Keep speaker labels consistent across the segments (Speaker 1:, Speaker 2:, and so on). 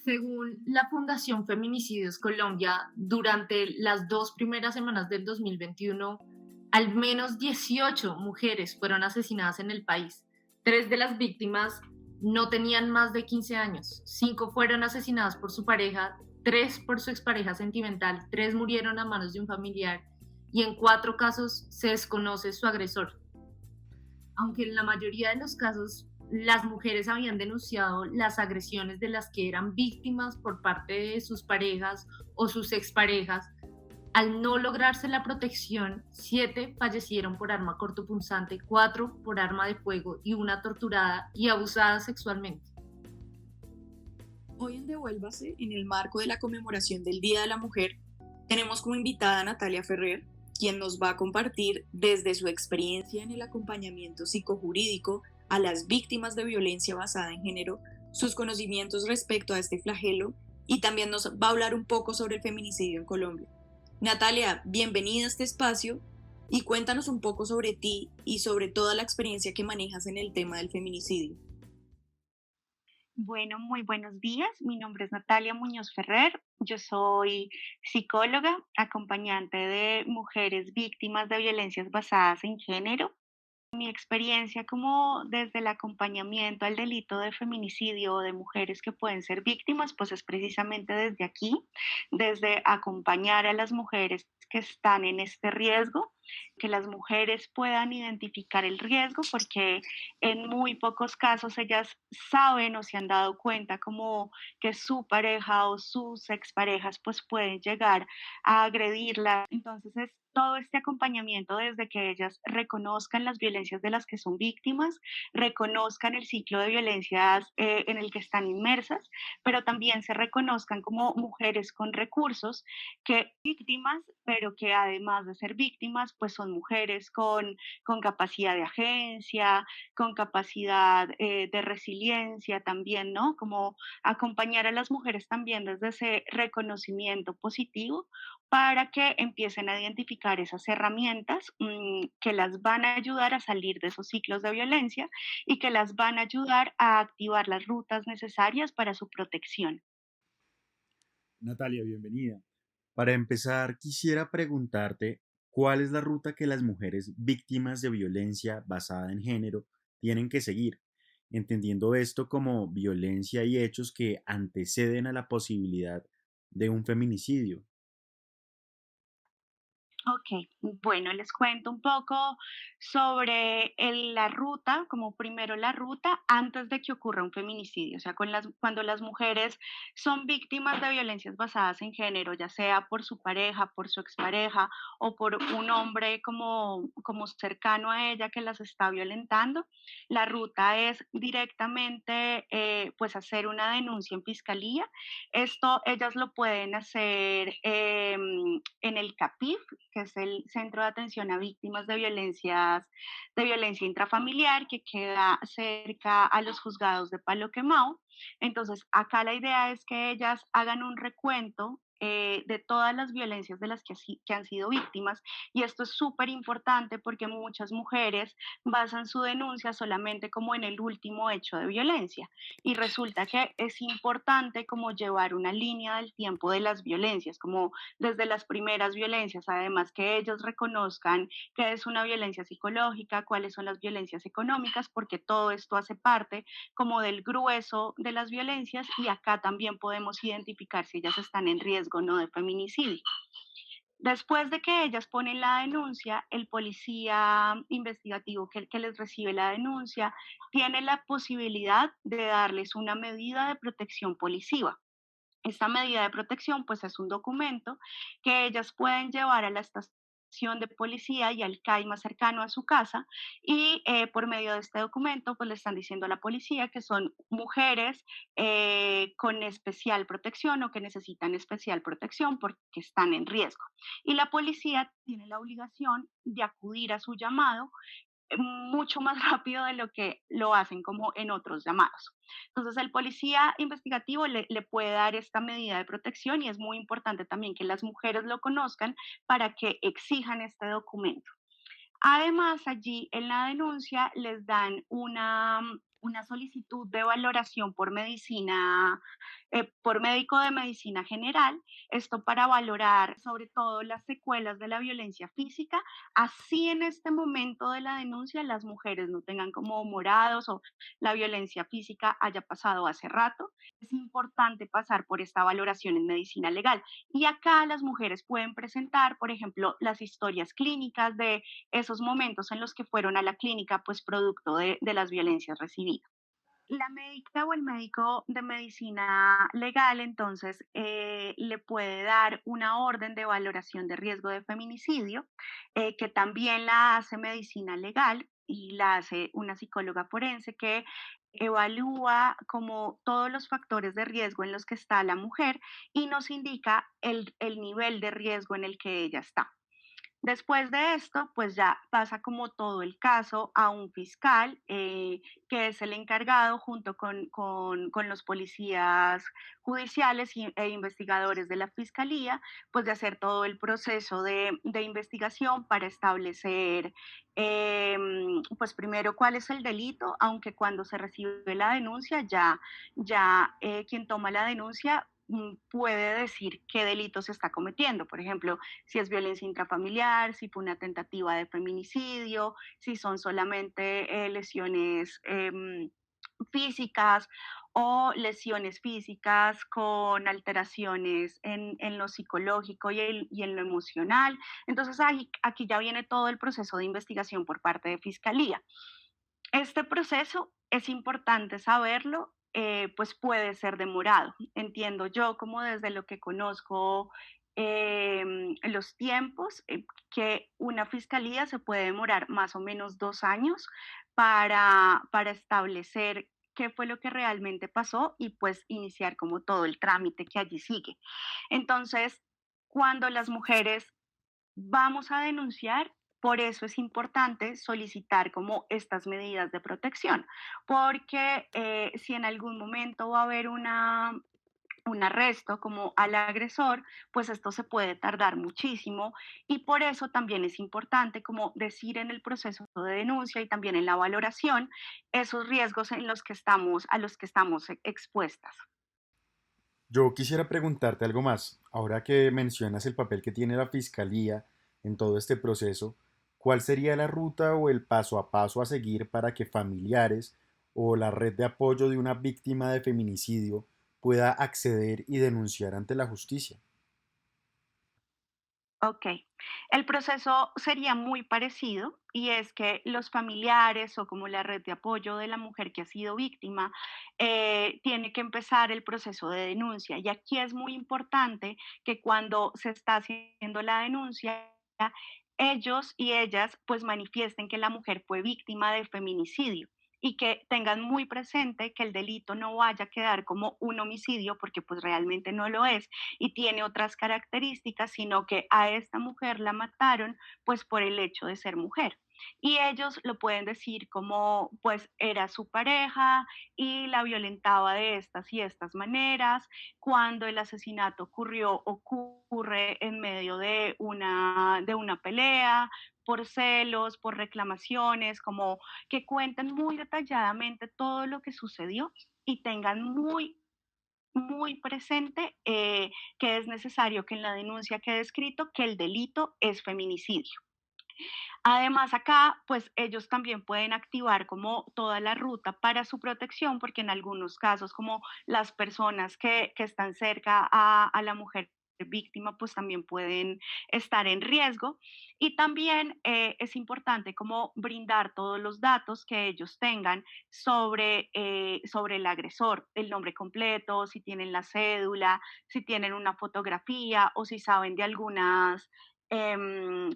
Speaker 1: Según la Fundación Feminicidios Colombia, durante las 2 primeras semanas del 2021, al menos 18 mujeres fueron asesinadas en el país. 3 de las víctimas no tenían más de 15 años, 5 fueron asesinadas por su pareja, 3 por su expareja sentimental, 3 murieron a manos de un familiar y en 4 casos se desconoce su agresor. Aunque en la mayoría de los casos las mujeres habían denunciado las agresiones de las que eran víctimas por parte de sus parejas o sus exparejas, al no lograrse la protección, 7 fallecieron por arma cortopunzante, 4 por arma de fuego y una torturada y abusada sexualmente.
Speaker 2: Hoy en Devuélvase, en el marco de la conmemoración del Día de la Mujer, tenemos como invitada a Natalia Ferrer, quien nos va a compartir desde su experiencia en el acompañamiento psicojurídico a las víctimas de violencia basada en género, sus conocimientos respecto a este flagelo y también nos va a hablar un poco sobre el feminicidio en Colombia. Natalia, bienvenida a este espacio y cuéntanos un poco sobre ti y sobre toda la experiencia que manejas en el tema del feminicidio.
Speaker 3: Bueno, muy buenos días. Mi nombre es Natalia Muñoz Ferrer. Yo soy psicóloga, acompañante de mujeres víctimas de violencias basadas en género. Mi experiencia como desde el acompañamiento al delito de feminicidio o de mujeres que pueden ser víctimas, pues es precisamente desde aquí, desde acompañar a las mujeres que están en este riesgo, que las mujeres puedan identificar el riesgo, porque en muy pocos casos ellas saben o se han dado cuenta como que su pareja o sus exparejas pues pueden llegar a agredirla. Entonces es todo este acompañamiento desde que ellas reconozcan las violencias de las que son víctimas, reconozcan el ciclo de violencias en el que están inmersas, pero también se reconozcan como mujeres con recursos que víctimas, pero que además de ser víctimas, pues son mujeres con capacidad de agencia, con capacidad de resiliencia también, ¿no? Como acompañar a las mujeres también desde ese reconocimiento positivo para que empiecen a identificar esas herramientas que las van a ayudar a salir de esos ciclos de violencia y que las van a ayudar a activar las rutas necesarias para su protección.
Speaker 4: Natalia, bienvenida. Para empezar, quisiera preguntarte cuál es la ruta que las mujeres víctimas de violencia basada en género tienen que seguir, entendiendo esto como violencia y hechos que anteceden a la posibilidad de un feminicidio.
Speaker 3: Ok, bueno, les cuento un poco sobre la ruta, como primero la ruta antes de que ocurra un feminicidio, o sea, cuando las mujeres son víctimas de violencias basadas en género, ya sea por su pareja, por su expareja o por un hombre como cercano a ella que las está violentando, la ruta es directamente pues hacer una denuncia en fiscalía. Esto ellas lo pueden hacer en el CAPIF, que es el Centro de Atención a Víctimas de violencia intrafamiliar, que queda cerca a los juzgados de Palo Quemado. Entonces, acá la idea es que ellas hagan un recuento de todas las violencias de las que han sido víctimas. Y esto es súper importante porque muchas mujeres basan su denuncia solamente como en el último hecho de violencia. Y resulta que es importante como llevar una línea del tiempo de las violencias, como desde las primeras violencias, además que ellos reconozcan qué es una violencia psicológica, cuáles son las violencias económicas, porque todo esto hace parte como del grueso de las violencias y acá también podemos identificar si ellas están en riesgo o no de feminicidio. Después de que ellas ponen la denuncia, el policía investigativo que les recibe la denuncia tiene la posibilidad de darles una medida de protección policiva. Esta medida de protección, pues es un documento que ellas pueden llevar a la estación de policía y al CAI más cercano a su casa y por medio de este documento, pues le están diciendo a la policía que son mujeres con especial protección o que necesitan especial protección porque están en riesgo. Y la policía tiene la obligación de acudir a su llamado mucho más rápido de lo que lo hacen como en otros llamados. Entonces, el policía investigativo le puede dar esta medida de protección y es muy importante también que las mujeres lo conozcan para que exijan este documento. Además, allí en la denuncia les dan una solicitud de valoración por medicina, por médico de medicina general, esto para valorar sobre todo las secuelas de la violencia física, así en este momento de la denuncia las mujeres no tengan como morados o la violencia física haya pasado hace rato. Es importante pasar por esta valoración en medicina legal. Y acá las mujeres pueden presentar, por ejemplo, las historias clínicas de esos momentos en los que fueron a la clínica, pues producto de las violencias recibidas. La médica o el médico de medicina legal entonces le puede dar una orden de valoración de riesgo de feminicidio, que también la hace medicina legal y la hace una psicóloga forense que evalúa como todos los factores de riesgo en los que está la mujer y nos indica el nivel de riesgo en el que ella está. Después de esto, pues ya pasa como todo el caso a un fiscal, que es el encargado junto con los policías judiciales e investigadores de la fiscalía, pues de hacer todo el proceso de investigación para establecer, pues primero cuál es el delito, aunque cuando se recibe la denuncia ya quien toma la denuncia puede decir qué delito se está cometiendo. Por ejemplo, si es violencia intrafamiliar, si fue una tentativa de feminicidio, si son solamente lesiones físicas o lesiones físicas con alteraciones en lo psicológico y en lo emocional. Entonces aquí ya viene todo el proceso de investigación por parte de Fiscalía. Este proceso es importante saberlo, pues puede ser demorado. Entiendo yo, como desde lo que conozco los tiempos, que una fiscalía se puede demorar más o menos 2 años para establecer qué fue lo que realmente pasó y pues iniciar como todo el trámite que allí sigue. Entonces, cuando las mujeres vamos a denunciar, por eso es importante solicitar como estas medidas de protección, porque si en algún momento va a haber un arresto como al agresor, pues esto se puede tardar muchísimo y por eso también es importante como decir en el proceso de denuncia y también en la valoración esos riesgos en los que estamos, a los que estamos expuestas.
Speaker 4: Yo quisiera preguntarte algo más. Ahora que mencionas el papel que tiene la Fiscalía en todo este proceso, ¿cuál sería la ruta o el paso a paso a seguir para que familiares o la red de apoyo de una víctima de feminicidio pueda acceder y denunciar ante la justicia?
Speaker 3: Ok, el proceso sería muy parecido y es que los familiares o como la red de apoyo de la mujer que ha sido víctima tiene que empezar el proceso de denuncia. Y aquí es muy importante que cuando se está haciendo la denuncia, ellos y ellas pues manifiesten que la mujer fue víctima de feminicidio y que tengan muy presente que el delito no vaya a quedar como un homicidio porque pues realmente no lo es y tiene otras características, sino que a esta mujer la mataron pues por el hecho de ser mujer. Y ellos lo pueden decir como pues era su pareja y la violentaba de estas y estas maneras. Cuando el asesinato ocurre en medio de una pelea, por celos, por reclamaciones, como que cuenten muy detalladamente todo lo que sucedió y tengan muy presente que es necesario que en la denuncia quede escrito que el delito es feminicidio. Además, acá, pues ellos también pueden activar como toda la ruta para su protección, porque en algunos casos, como las personas que están cerca a la mujer víctima, pues también pueden estar en riesgo. Y también es importante como brindar todos los datos que ellos tengan sobre el agresor, el nombre completo, si tienen la cédula, si tienen una fotografía o si saben de algunas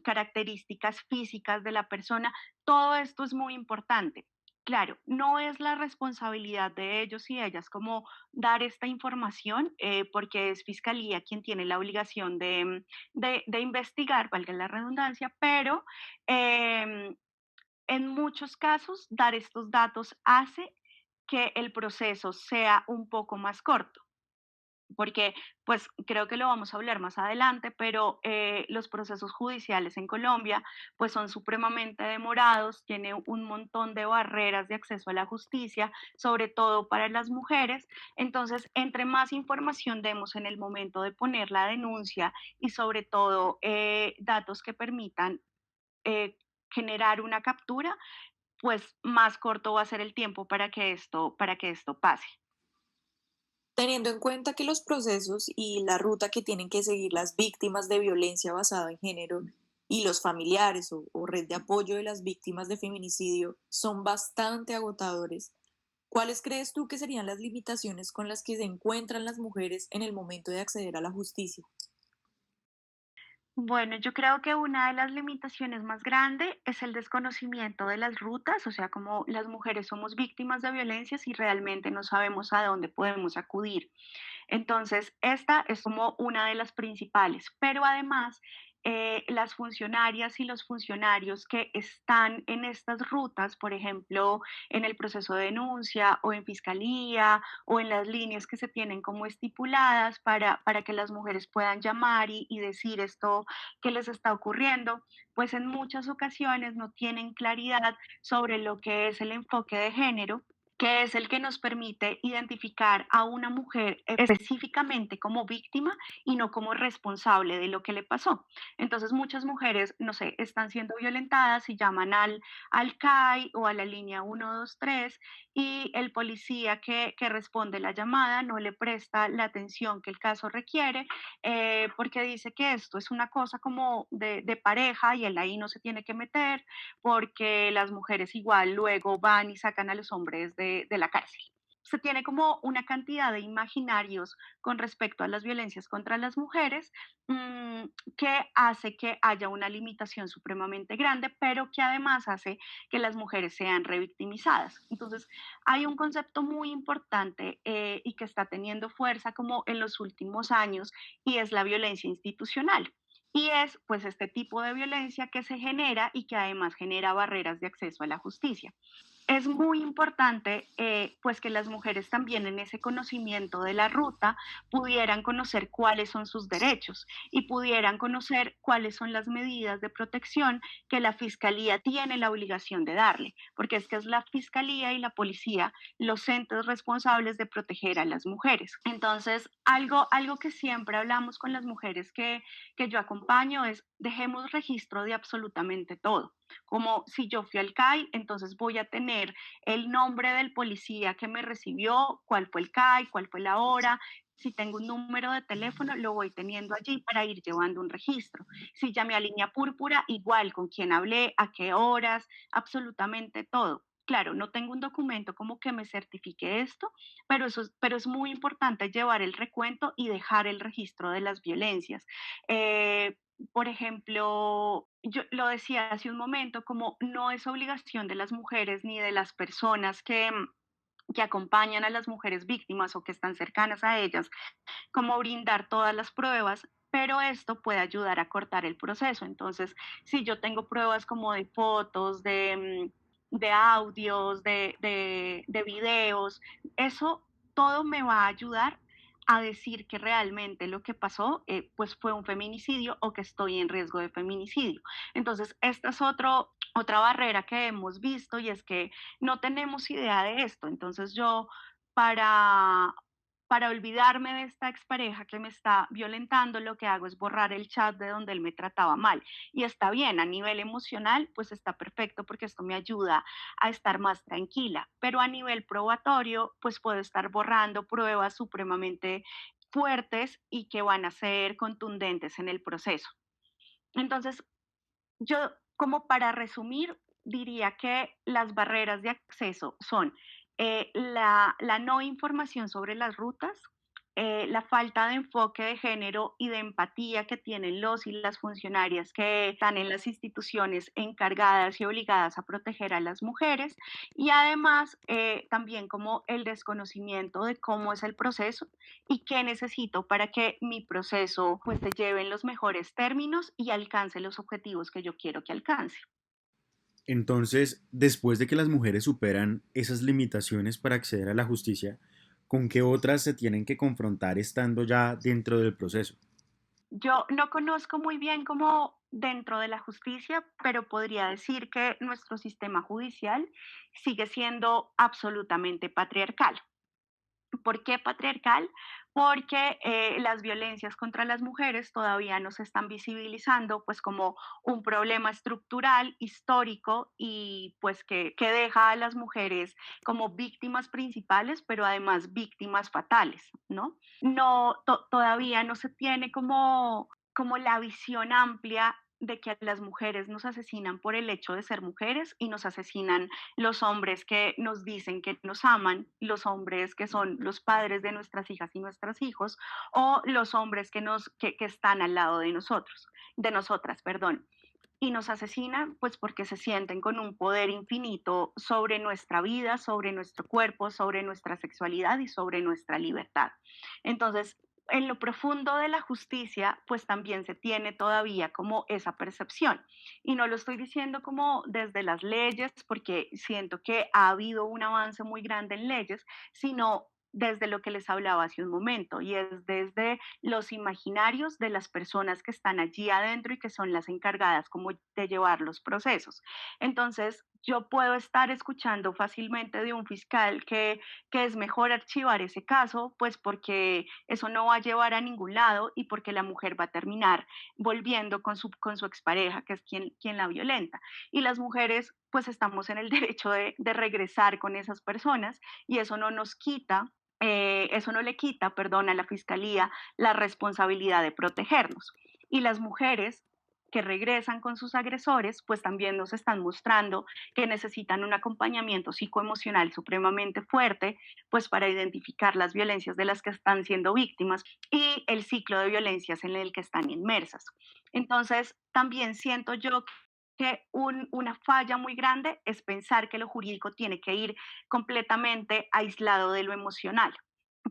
Speaker 3: características físicas de la persona. Todo esto es muy importante. Claro, no es la responsabilidad de ellos y ellas como dar esta información, porque es Fiscalía quien tiene la obligación de investigar, valga la redundancia, pero em, en muchos casos dar estos datos hace que el proceso sea un poco más corto. porque pues creo que lo vamos a hablar más adelante, pero los procesos judiciales en Colombia pues son supremamente demorados, tiene un montón de barreras de acceso a la justicia, sobre todo para las mujeres. Entonces, entre más información demos en el momento de poner la denuncia y sobre todo datos que permitan generar una captura, pues más corto va a ser el tiempo para que esto pase.
Speaker 2: Teniendo en cuenta que los procesos y la ruta que tienen que seguir las víctimas de violencia basada en género y los familiares o red de apoyo de las víctimas de feminicidio son bastante agotadores, ¿cuáles crees tú que serían las limitaciones con las que se encuentran las mujeres en el momento de acceder a la justicia?
Speaker 3: Bueno, yo creo que una de las limitaciones más grandes es el desconocimiento de las rutas, o sea, como las mujeres somos víctimas de violencias y realmente no sabemos a dónde podemos acudir. Entonces, esta es como una de las principales, pero además las funcionarias y los funcionarios que están en estas rutas, por ejemplo, en el proceso de denuncia o en fiscalía o en las líneas que se tienen como estipuladas para que las mujeres puedan llamar y decir esto que les está ocurriendo, pues en muchas ocasiones no tienen claridad sobre lo que es el enfoque de género, que es el que nos permite identificar a una mujer específicamente como víctima y no como responsable de lo que le pasó. Entonces muchas mujeres, no sé, están siendo violentadas y llaman al CAI o a la línea 123 y el policía que responde la llamada no le presta la atención que el caso requiere porque dice que esto es una cosa como de pareja y él ahí no se tiene que meter porque las mujeres igual luego van y sacan a los hombres de la cárcel. Se tiene como una cantidad de imaginarios con respecto a las violencias contra las mujeres mmm, que hace que haya una limitación supremamente grande, pero que además hace que las mujeres sean revictimizadas. Entonces, hay un concepto muy importante y que está teniendo fuerza como en los últimos años y es la violencia institucional. Y es pues este tipo de violencia que se genera y que además genera barreras de acceso a la justicia. Es muy importante pues que las mujeres también en ese conocimiento de la ruta pudieran conocer cuáles son sus derechos y pudieran conocer cuáles son las medidas de protección que la fiscalía tiene la obligación de darle, porque es que es la fiscalía y la policía los entes responsables de proteger a las mujeres. Entonces, algo que siempre hablamos con las mujeres que yo acompaño es dejemos registro de absolutamente todo, como si yo fui al CAI, entonces voy a tener el nombre del policía que me recibió, cuál fue el CAI, cuál fue la hora. Si tengo un número de teléfono, lo voy teniendo allí para ir llevando un registro. Si llamé a línea púrpura, igual con quién hablé, a qué horas, absolutamente todo. Claro, no tengo un documento como que me certifique esto, pero es muy importante llevar el recuento y dejar el registro de las violencias. Eh, por ejemplo, yo lo decía hace un momento, como no es obligación de las mujeres ni de las personas que acompañan a las mujeres víctimas o que están cercanas a ellas, como brindar todas las pruebas, pero esto puede ayudar a cortar el proceso. Entonces, si yo tengo pruebas como de fotos, de audios, de videos, eso todo me va a ayudar a decir que realmente lo que pasó pues fue un feminicidio o que estoy en riesgo de feminicidio. Entonces, esta es otra barrera que hemos visto y es que no tenemos idea de esto. Entonces yo para, para olvidarme de esta expareja que me está violentando, lo que hago es borrar el chat de donde él me trataba mal. Y está bien, a nivel emocional, pues está perfecto porque esto me ayuda a estar más tranquila. Pero a nivel probatorio, pues puedo estar borrando pruebas supremamente fuertes y que van a ser contundentes en el proceso. Entonces, yo, como para resumir, diría que las barreras de acceso son la no información sobre las rutas, la falta de enfoque de género y de empatía que tienen los y las funcionarias que están en las instituciones encargadas y obligadas a proteger a las mujeres y además también como el desconocimiento de cómo es el proceso y qué necesito para que mi proceso pues se lleve en los mejores términos y alcance los objetivos que yo quiero que alcance.
Speaker 4: Entonces, después de que las mujeres superan esas limitaciones para acceder a la justicia, ¿Con qué otras se tienen que confrontar estando ya dentro del proceso?
Speaker 3: Yo no conozco muy bien cómo dentro de la justicia, pero podría decir que nuestro sistema judicial sigue siendo absolutamente patriarcal. ¿Por qué patriarcal? Porque las violencias contra las mujeres todavía no se están visibilizando pues como un problema estructural, histórico y pues que deja a las mujeres como víctimas principales, pero además víctimas fatales, ¿no? Todavía no se tiene como la visión amplia de que a las mujeres nos asesinan por el hecho de ser mujeres y nos asesinan los hombres que nos dicen que nos aman, los hombres que son los padres de nuestras hijas y nuestros hijos, o los hombres que están al lado de nosotros, de nosotras, perdón. Y nos asesinan pues porque se sienten con un poder infinito sobre nuestra vida, sobre nuestro cuerpo, sobre nuestra sexualidad y sobre nuestra libertad. Entonces, en lo profundo de la justicia, pues también se tiene todavía como esa percepción. Y no lo estoy diciendo como desde las leyes, porque siento que ha habido un avance muy grande en leyes, sino desde lo que les hablaba hace un momento, y es desde los imaginarios de las personas que están allí adentro y que son las encargadas como de llevar los procesos. Entonces, yo puedo estar escuchando fácilmente de un fiscal que es mejor archivar ese caso, pues porque eso no va a llevar a ningún lado y porque la mujer va a terminar volviendo con su expareja, que es quien la violenta. Y las mujeres pues estamos en el derecho de regresar con esas personas y eso no nos quita eso no le quita, perdón, a la fiscalía la responsabilidad de protegernos. Y las mujeres que regresan con sus agresores, pues también nos están mostrando que necesitan un acompañamiento psicoemocional supremamente fuerte, pues para identificar las violencias de las que están siendo víctimas y el ciclo de violencias en el que están inmersas. Entonces, también siento yo que una falla muy grande es pensar que lo jurídico tiene que ir completamente aislado de lo emocional.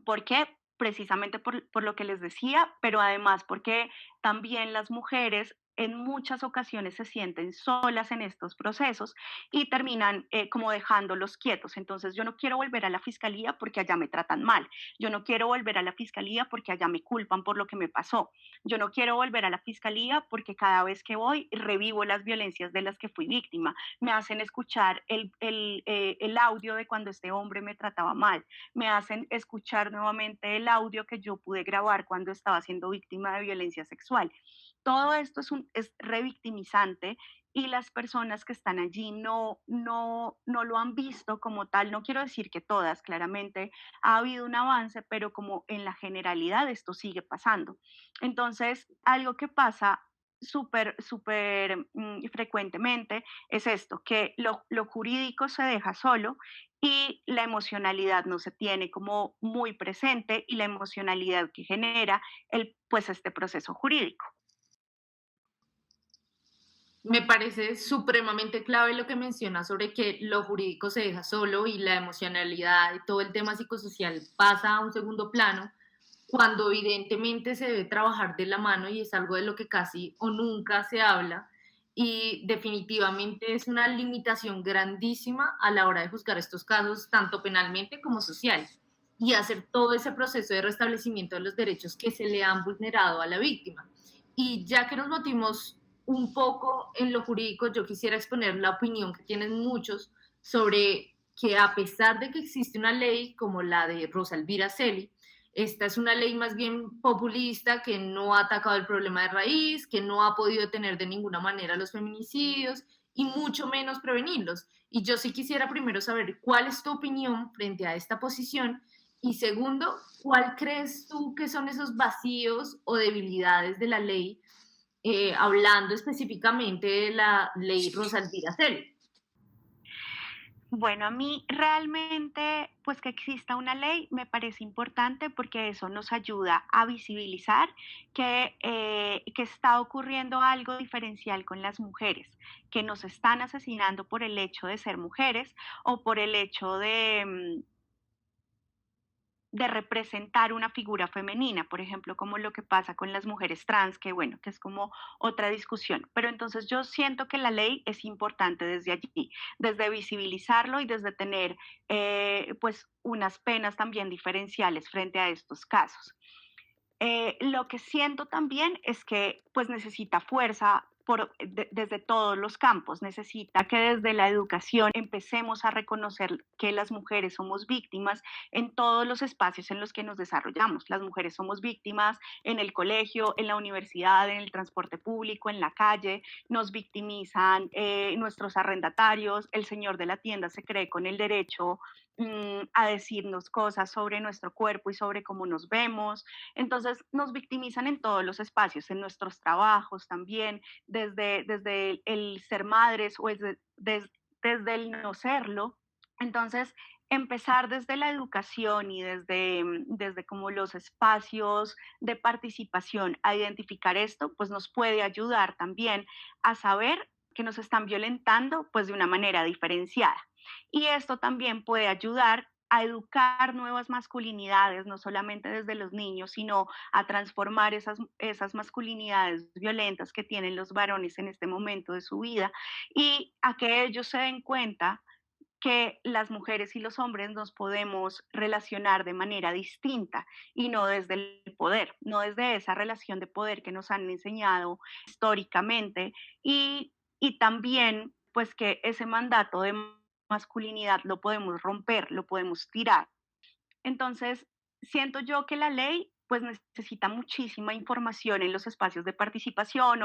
Speaker 3: ¿Por qué? Precisamente por lo que les decía, pero además porque también las mujeres en muchas ocasiones se sienten solas en estos procesos y terminan como dejándolos quietos. Entonces yo no quiero volver a la fiscalía porque allá me tratan mal. Yo no quiero volver a la fiscalía porque allá me culpan por lo que me pasó. Yo no quiero volver a la fiscalía porque cada vez que voy revivo las violencias de las que fui víctima. Me hacen escuchar el audio de cuando este hombre me trataba mal. Me hacen escuchar nuevamente el audio que yo pude grabar cuando estaba siendo víctima de violencia sexual. Todo esto es revictimizante y las personas que están allí no lo han visto como tal. No quiero decir que todas, claramente ha habido un avance, pero como en la generalidad esto sigue pasando. Entonces, algo que pasa súper frecuentemente es esto, que lo jurídico se deja solo y la emocionalidad no se tiene como muy presente y la emocionalidad que genera pues este proceso jurídico.
Speaker 1: Me parece supremamente clave lo que menciona sobre que lo jurídico se deja solo y la emocionalidad y todo el tema psicosocial pasa a un segundo plano, cuando evidentemente se debe trabajar de la mano y es algo de lo que casi o nunca se habla y definitivamente es una limitación grandísima a la hora de juzgar estos casos, tanto penalmente como social, y hacer todo ese proceso de restablecimiento de los derechos que se le han vulnerado a la víctima. Y ya que nos metimos un poco en lo jurídico, yo quisiera exponer la opinión que tienen muchos sobre que a pesar de que existe una ley como la de Rosa Elvira Celi, esta es una ley más bien populista que no ha atacado el problema de raíz, que no ha podido detener de ninguna manera los feminicidios y mucho menos prevenirlos. Y yo sí quisiera primero saber cuál es tu opinión frente a esta posición y segundo, ¿cuál crees tú que son esos vacíos o debilidades de la ley, hablando específicamente de la ley Rosa Elvira Celi?
Speaker 3: Bueno, a mí realmente, pues que exista una ley me parece importante porque eso nos ayuda a visibilizar que está ocurriendo algo diferencial con las mujeres, que nos están asesinando por el hecho de ser mujeres o por el hecho de representar una figura femenina, por ejemplo, como lo que pasa con las mujeres trans, que bueno, que es como otra discusión. Pero entonces yo siento que la ley es importante desde allí, desde visibilizarlo y desde tener pues unas penas también diferenciales frente a estos casos. Lo que siento también es que pues necesita fuerza desde todos los campos, necesita que desde la educación empecemos a reconocer que las mujeres somos víctimas en todos los espacios en los que nos desarrollamos. Las mujeres somos víctimas en el colegio, en la universidad, en el transporte público, en la calle, nos victimizan nuestros arrendatarios, el señor de la tienda se cree con el derecho a decirnos cosas sobre nuestro cuerpo y sobre cómo nos vemos. Entonces nos victimizan en todos los espacios, en nuestros trabajos también, desde el ser madres o desde el no serlo. Entonces, empezar desde la educación y desde como los espacios de participación a identificar esto, pues nos puede ayudar también a saber que nos están violentando pues de una manera diferenciada. Y esto también puede ayudar a educar nuevas masculinidades, no solamente desde los niños, sino a transformar esas masculinidades violentas que tienen los varones en este momento de su vida y a que ellos se den cuenta que las mujeres y los hombres nos podemos relacionar de manera distinta y no desde el poder, no desde esa relación de poder que nos han enseñado históricamente y también pues que ese mandato de masculinidad lo podemos romper, lo podemos tirar. Entonces, siento yo que la ley pues necesita muchísima información en los espacios de participación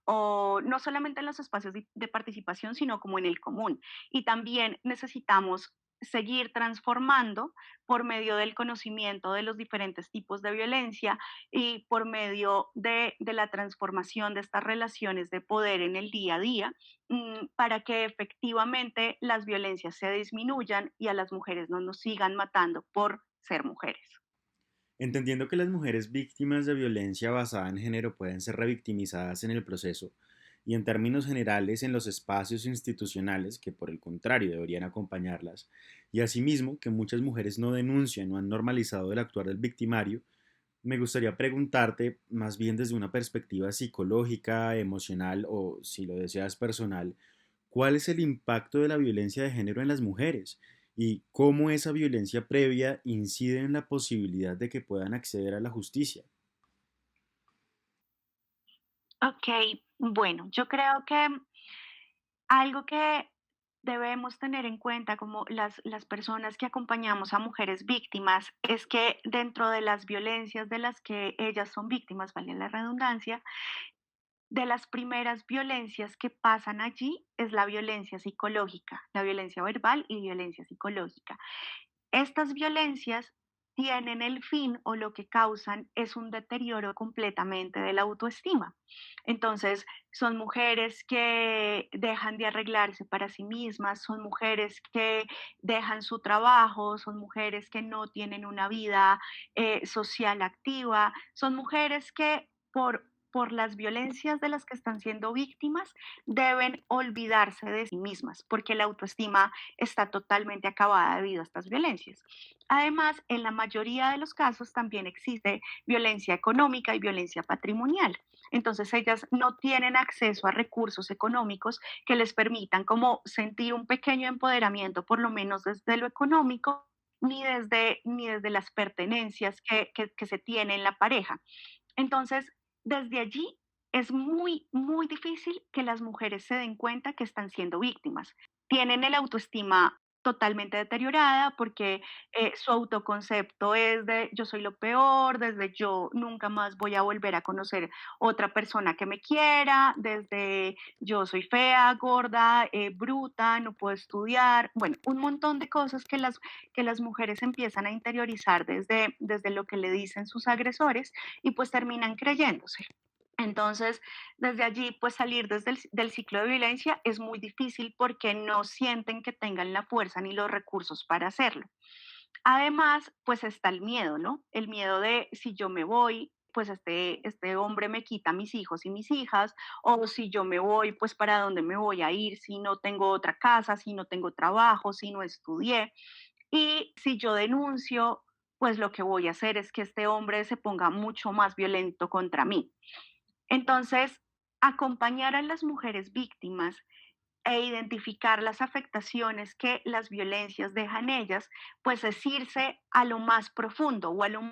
Speaker 3: o no solamente en los espacios de participación, sino como en el común. Y también necesitamos seguir transformando por medio del conocimiento de los diferentes tipos de violencia y por medio de la transformación de estas relaciones de poder en el día a día, para que efectivamente las violencias se disminuyan y a las mujeres no nos sigan matando por ser mujeres.
Speaker 4: Entendiendo que las mujeres víctimas de violencia basada en género pueden ser revictimizadas en el proceso y en términos generales en los espacios institucionales que por el contrario deberían acompañarlas, y asimismo que muchas mujeres no denuncian o han normalizado el actuar del victimario, me gustaría preguntarte, más bien desde una perspectiva psicológica, emocional o, si lo deseas, personal, ¿cuál es el impacto de la violencia de género en las mujeres? ¿Y cómo esa violencia previa incide en la posibilidad de que puedan acceder a la justicia?
Speaker 3: Ok, bueno, yo creo que algo que debemos tener en cuenta como las personas que acompañamos a mujeres víctimas es que dentro de las violencias de las que ellas son víctimas, vale la redundancia, de las primeras violencias que pasan allí es la violencia psicológica, la violencia verbal y violencia psicológica. Estas violencias tienen el fin o lo que causan es un deterioro completamente de la autoestima. Entonces, son mujeres que dejan de arreglarse para sí mismas, son mujeres que dejan su trabajo, son mujeres que no tienen una vida social activa, son mujeres que por las violencias de las que están siendo víctimas deben olvidarse de sí mismas, porque la autoestima está totalmente acabada debido a estas violencias. Además, en la mayoría de los casos también existe violencia económica y violencia patrimonial. Entonces ellas no tienen acceso a recursos económicos que les permitan como sentir un pequeño empoderamiento, por lo menos desde lo económico, ni desde las pertenencias que se tiene en la pareja. Entonces, desde allí es muy, muy difícil que las mujeres se den cuenta que están siendo víctimas. Tienen el autoestima totalmente deteriorada porque su autoconcepto es de yo soy lo peor, desde yo nunca más voy a volver a conocer otra persona que me quiera, desde yo soy fea, gorda, bruta, no puedo estudiar, bueno, un montón de cosas que las mujeres empiezan a interiorizar desde lo que le dicen sus agresores y pues terminan creyéndose. Entonces, desde allí, pues salir desde del ciclo de violencia es muy difícil porque no sienten que tengan la fuerza ni los recursos para hacerlo. Además, pues está el miedo, ¿no? El miedo de si yo me voy, pues este hombre me quita mis hijos y mis hijas, o si yo me voy, pues para dónde me voy a ir si no tengo otra casa, si no tengo trabajo, si no estudié. Y si yo denuncio, pues lo que voy a hacer es que este hombre se ponga mucho más violento contra mí. Entonces, acompañar a las mujeres víctimas e identificar las afectaciones que las violencias dejan en ellas, pues es irse a lo más profundo o a lo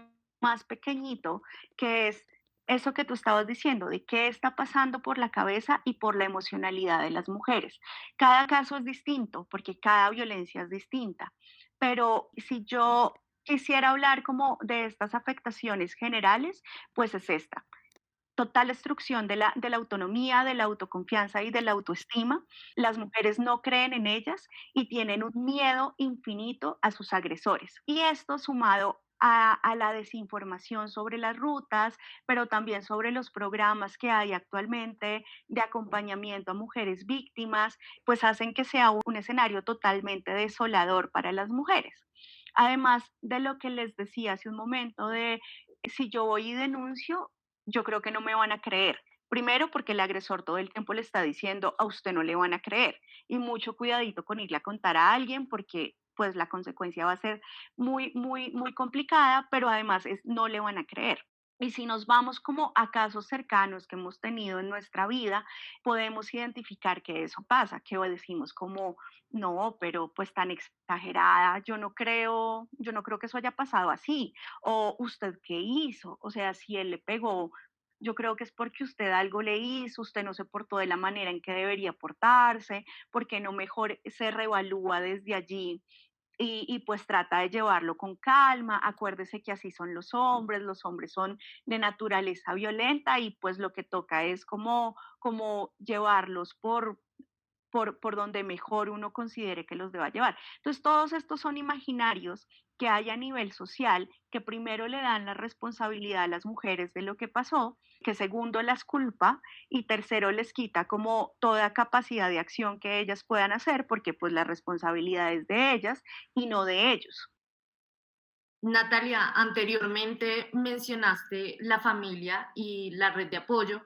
Speaker 3: más pequeñito, que es eso que tú estabas diciendo, de qué está pasando por la cabeza y por la emocionalidad de las mujeres. Cada caso es distinto porque cada violencia es distinta, pero si yo quisiera hablar como de estas afectaciones generales, pues es esta total destrucción de la autonomía, de la autoconfianza y de la autoestima. Las mujeres no creen en ellas y tienen un miedo infinito a sus agresores. Y esto sumado a la desinformación sobre las rutas, pero también sobre los programas que hay actualmente de acompañamiento a mujeres víctimas, pues hacen que sea un escenario totalmente desolador para las mujeres. Además de lo que les decía hace un momento de si yo voy y denuncio, yo creo que no me van a creer. Primero, porque el agresor todo el tiempo le está diciendo a usted no le van a creer. Y mucho cuidadito con irle a contar a alguien porque pues la consecuencia va a ser muy, muy, muy complicada, pero además no le van a creer. Y si nos vamos como a casos cercanos que hemos tenido en nuestra vida, podemos identificar que eso pasa, que decimos como, no, pero pues tan exagerada, yo no creo que eso haya pasado así. O usted qué hizo, o sea, si él le pegó, yo creo que es porque usted algo le hizo, usted no se portó de la manera en que debería portarse, porque no mejor se reevalúa desde allí pues trata de llevarlo con calma. Acuérdese que así son los hombres son de naturaleza violenta y pues lo que toca es como llevarlos por donde mejor uno considere que los deba llevar. Entonces, todos estos son imaginarios que hay a nivel social que primero le dan la responsabilidad a las mujeres de lo que pasó, que segundo las culpa y tercero les quita como toda capacidad de acción que ellas puedan hacer porque pues la responsabilidad es de ellas y no de ellos.
Speaker 1: Natalia, anteriormente mencionaste la familia y la red de apoyo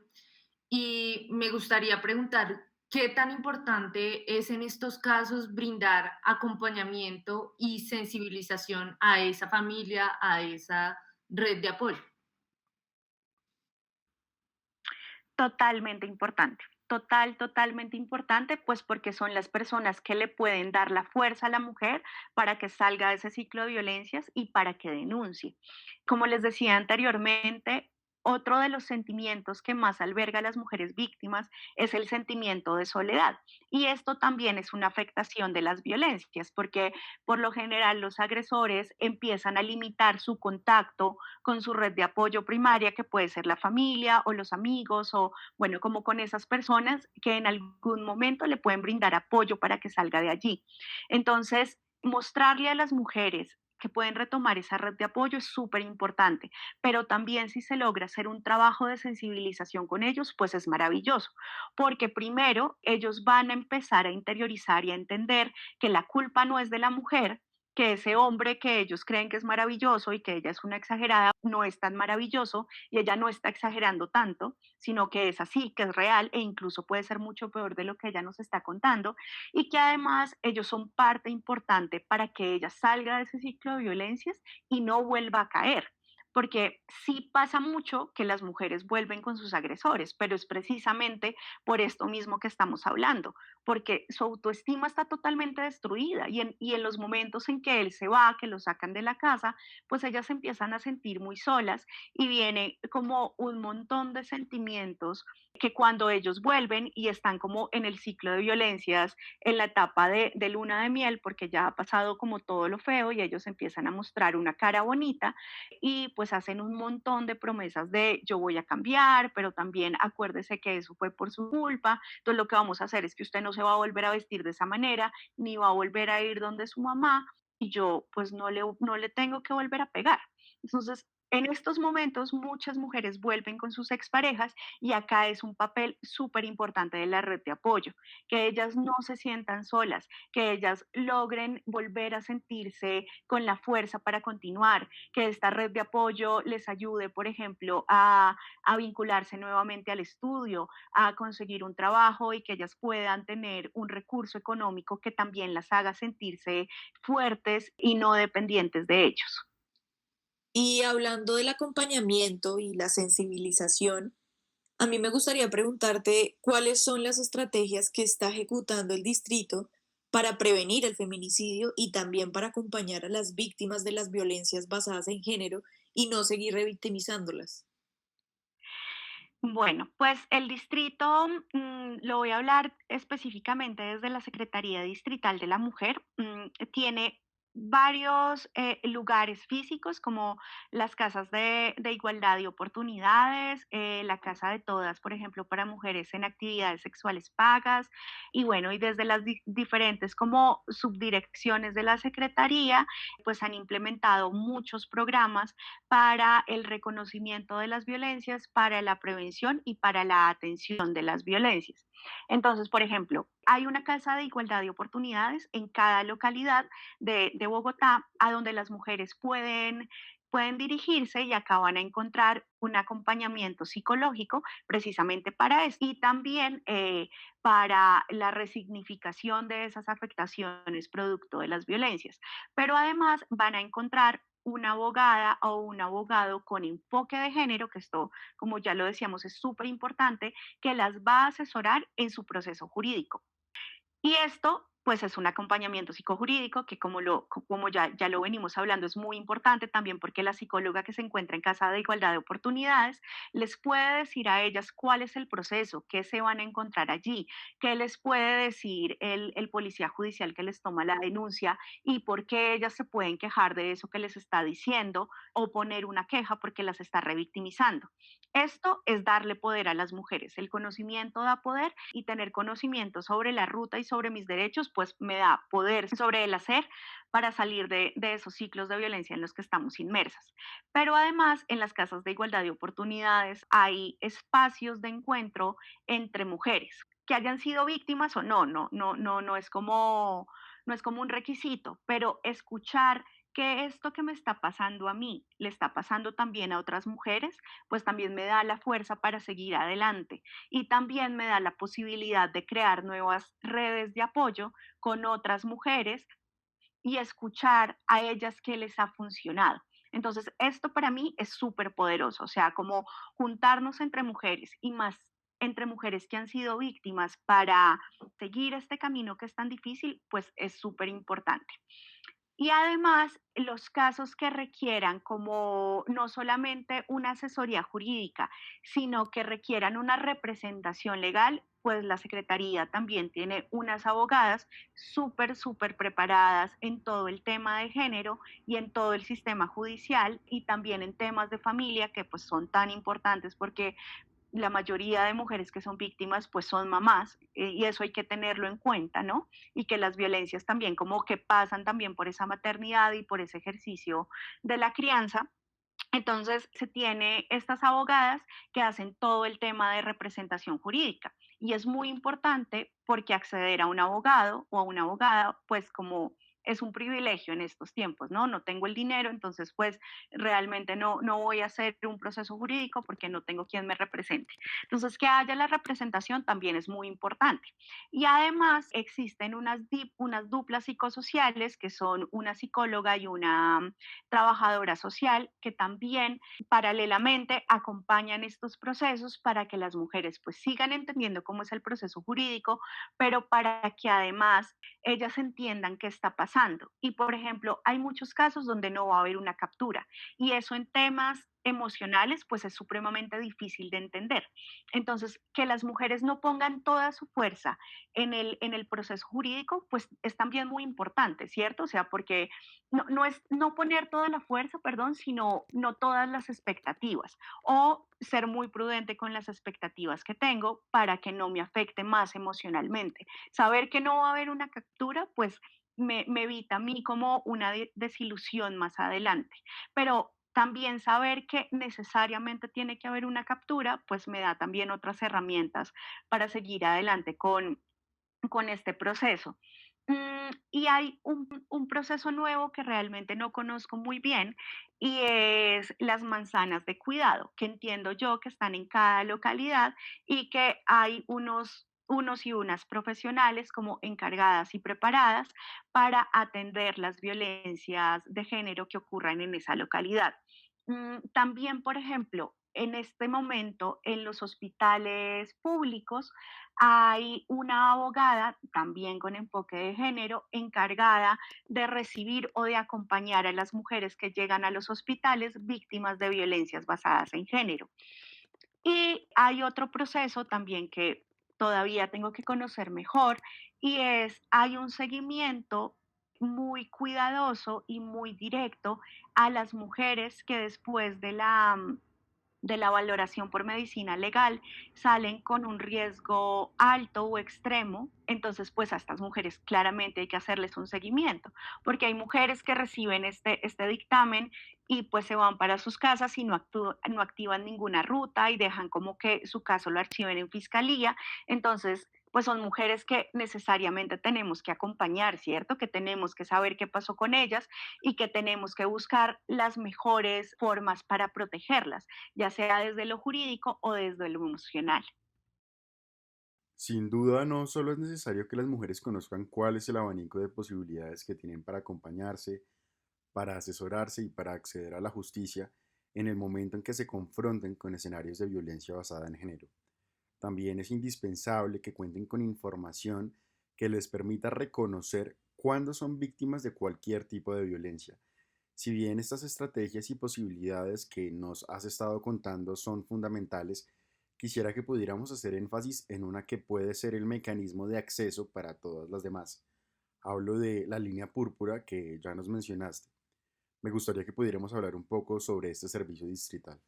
Speaker 1: y me gustaría preguntar qué tan importante es en estos casos brindar acompañamiento y sensibilización a esa familia, a esa red de apoyo.
Speaker 3: Totalmente importante. Totalmente importante, pues porque son las personas que le pueden dar la fuerza a la mujer para que salga de ese ciclo de violencias y para que denuncie. Como les decía anteriormente, otro de los sentimientos que más alberga a las mujeres víctimas es el sentimiento de soledad. Y esto también es una afectación de las violencias, porque por lo general los agresores empiezan a limitar su contacto con su red de apoyo primaria, que puede ser la familia o los amigos o bueno, como con esas personas que en algún momento le pueden brindar apoyo para que salga de allí. Entonces, mostrarle a las mujeres que pueden retomar esa red de apoyo es súper importante, pero también si se logra hacer un trabajo de sensibilización con ellos, pues es maravilloso, porque primero ellos van a empezar a interiorizar y a entender que la culpa no es de la mujer, que ese hombre que ellos creen que es maravilloso y que ella es una exagerada no es tan maravilloso y ella no está exagerando tanto, sino que es así, que es real e incluso puede ser mucho peor de lo que ella nos está contando y que además ellos son parte importante para que ella salga de ese ciclo de violencias y no vuelva a caer. Porque sí pasa mucho que las mujeres vuelven con sus agresores, pero es precisamente por esto mismo que estamos hablando, porque su autoestima está totalmente destruida y en los momentos en que él se va, que lo sacan de la casa, pues ellas se empiezan a sentir muy solas y viene como un montón de sentimientos que cuando ellos vuelven y están como en el ciclo de violencias, en la etapa de luna de miel, porque ya ha pasado como todo lo feo y ellos empiezan a mostrar una cara bonita y pues hacen un montón de promesas de yo voy a cambiar, pero también acuérdese que eso fue por su culpa, entonces lo que vamos a hacer es que usted no se va a volver a vestir de esa manera, ni va a volver a ir donde su mamá y yo pues no le tengo que volver a pegar. Entonces, en estos momentos muchas mujeres vuelven con sus exparejas y acá es un papel súper importante de la red de apoyo, que ellas no se sientan solas, que ellas logren volver a sentirse con la fuerza para continuar, que esta red de apoyo les ayude, por ejemplo, a vincularse nuevamente al estudio, a conseguir un trabajo y que ellas puedan tener un recurso económico que también las haga sentirse fuertes y no dependientes de ellos.
Speaker 2: Y hablando del acompañamiento y la sensibilización, a mí me gustaría preguntarte cuáles son las estrategias que está ejecutando el distrito para prevenir el feminicidio y también para acompañar a las víctimas de las violencias basadas en género y no seguir revictimizándolas.
Speaker 3: Bueno, pues el distrito, lo voy a hablar específicamente desde la Secretaría Distrital de la Mujer, tiene varios lugares físicos como las casas de igualdad de oportunidades, la casa de todas, por ejemplo, para mujeres en actividades sexuales pagas, y bueno, y desde las diferentes como subdirecciones de la Secretaría, pues han implementado muchos programas para el reconocimiento de las violencias, para la prevención y para la atención de las violencias. Entonces, por ejemplo, hay una casa de igualdad de oportunidades en cada localidad de Bogotá a donde las mujeres pueden dirigirse y acá van a encontrar un acompañamiento psicológico precisamente para eso y también para la resignificación de esas afectaciones producto de las violencias. Pero además van a encontrar una abogada o un abogado con enfoque de género, que esto, como ya lo decíamos, es súper importante, que las va a asesorar en su proceso jurídico. Y esto, pues, es un acompañamiento psicojurídico que como ya lo venimos hablando, es muy importante también porque la psicóloga que se encuentra en casa de igualdad de oportunidades les puede decir a ellas cuál es el proceso, qué se van a encontrar allí, qué les puede decir el policía judicial que les toma la denuncia y por qué ellas se pueden quejar de eso que les está diciendo o poner una queja porque las está revictimizando. Esto es darle poder a las mujeres. El conocimiento da poder y tener conocimiento sobre la ruta y sobre mis derechos, pues me da poder sobre el hacer para salir de esos ciclos de violencia en los que estamos inmersas. Pero además, en las casas de igualdad de oportunidades hay espacios de encuentro entre mujeres que hayan sido víctimas o no es no es como un requisito, pero escuchar que esto que me está pasando a mí le está pasando también a otras mujeres, pues también me da la fuerza para seguir adelante y también me da la posibilidad de crear nuevas redes de apoyo con otras mujeres y escuchar a ellas qué les ha funcionado. Entonces, esto para mí es súper poderoso, o sea, como juntarnos entre mujeres y más entre mujeres que han sido víctimas para seguir este camino que es tan difícil, pues es súper importante. Y además, los casos que requieran como no solamente una asesoría jurídica, sino que requieran una representación legal, pues la Secretaría también tiene unas abogadas súper preparadas en todo el tema de género y en todo el sistema judicial y también en temas de familia que pues son tan importantes porque la mayoría de mujeres que son víctimas pues son mamás y eso hay que tenerlo en cuenta, ¿no? Y que las violencias también como que pasan también por esa maternidad y por ese ejercicio de la crianza. Entonces se tiene estas abogadas que hacen todo el tema de representación jurídica y es muy importante porque acceder a un abogado o a una abogada pues como es un privilegio en estos tiempos, ¿no? No tengo el dinero, entonces pues realmente no voy a hacer un proceso jurídico porque no tengo quien me represente. Entonces que haya la representación también es muy importante. Y además existen unas duplas psicosociales que son una psicóloga y una trabajadora social que también paralelamente acompañan estos procesos para que las mujeres pues sigan entendiendo cómo es el proceso jurídico, pero para que además ellas entiendan qué está pasando. Y por ejemplo, hay muchos casos donde no va a haber una captura y eso en temas emocionales pues es supremamente difícil de entender. Entonces, que las mujeres no pongan toda su fuerza en el proceso jurídico pues es también muy importante, ¿cierto? O sea, porque no es no poner toda la fuerza, perdón, sino no todas las expectativas o ser muy prudente con las expectativas que tengo para que no me afecte más emocionalmente. Saber que no va a haber una captura, pues me evita a mí como una desilusión más adelante. Pero también saber que necesariamente tiene que haber una captura, pues me da también otras herramientas para seguir adelante con este proceso. Y hay un proceso nuevo que realmente no conozco muy bien y es las manzanas de cuidado, que entiendo yo que están en cada localidad y que hay unos y unas profesionales como encargadas y preparadas para atender las violencias de género que ocurran en esa localidad. También, por ejemplo, en este momento en los hospitales públicos hay una abogada, también con enfoque de género, encargada de recibir o de acompañar a las mujeres que llegan a los hospitales víctimas de violencias basadas en género. Y hay otro proceso también que todavía tengo que conocer mejor y hay un seguimiento muy cuidadoso y muy directo a las mujeres que después de la valoración por medicina legal salen con un riesgo alto o extremo, entonces pues a estas mujeres claramente hay que hacerles un seguimiento, porque hay mujeres que reciben este dictamen y pues se van para sus casas y no activan ninguna ruta y dejan como que su caso lo archiven en fiscalía, entonces pues son mujeres que necesariamente tenemos que acompañar, ¿cierto? Que tenemos que saber qué pasó con ellas y que tenemos que buscar las mejores formas para protegerlas, ya sea desde lo jurídico o desde lo emocional.
Speaker 4: Sin duda, no solo es necesario que las mujeres conozcan cuál es el abanico de posibilidades que tienen para acompañarse, para asesorarse y para acceder a la justicia en el momento en que se confronten con escenarios de violencia basada en género. También es indispensable que cuenten con información que les permita reconocer cuándo son víctimas de cualquier tipo de violencia. Si bien estas estrategias y posibilidades que nos has estado contando son fundamentales, quisiera que pudiéramos hacer énfasis en una que puede ser el mecanismo de acceso para todas las demás. Hablo de la línea púrpura que ya nos mencionaste. Me gustaría que pudiéramos hablar un poco sobre este servicio distrital.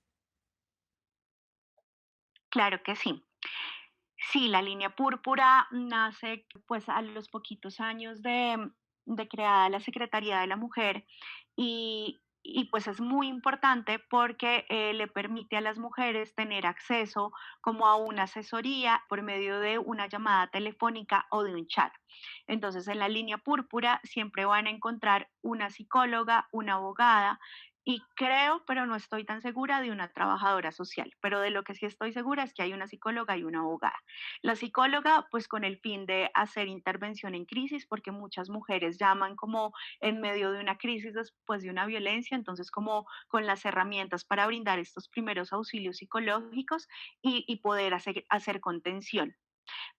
Speaker 3: Claro que sí. Sí, la línea púrpura nace pues a los poquitos años de creada la Secretaría de la Mujer y pues es muy importante porque le permite a las mujeres tener acceso como a una asesoría por medio de una llamada telefónica o de un chat. Entonces en la línea púrpura siempre van a encontrar una psicóloga, una abogada y creo, pero no estoy tan segura de una trabajadora social, pero de lo que sí estoy segura es que hay una psicóloga y una abogada. La psicóloga, pues con el fin de hacer intervención en crisis, porque muchas mujeres llaman como en medio de una crisis después de una violencia, entonces como con las herramientas para brindar estos primeros auxilios psicológicos y poder hacer contención.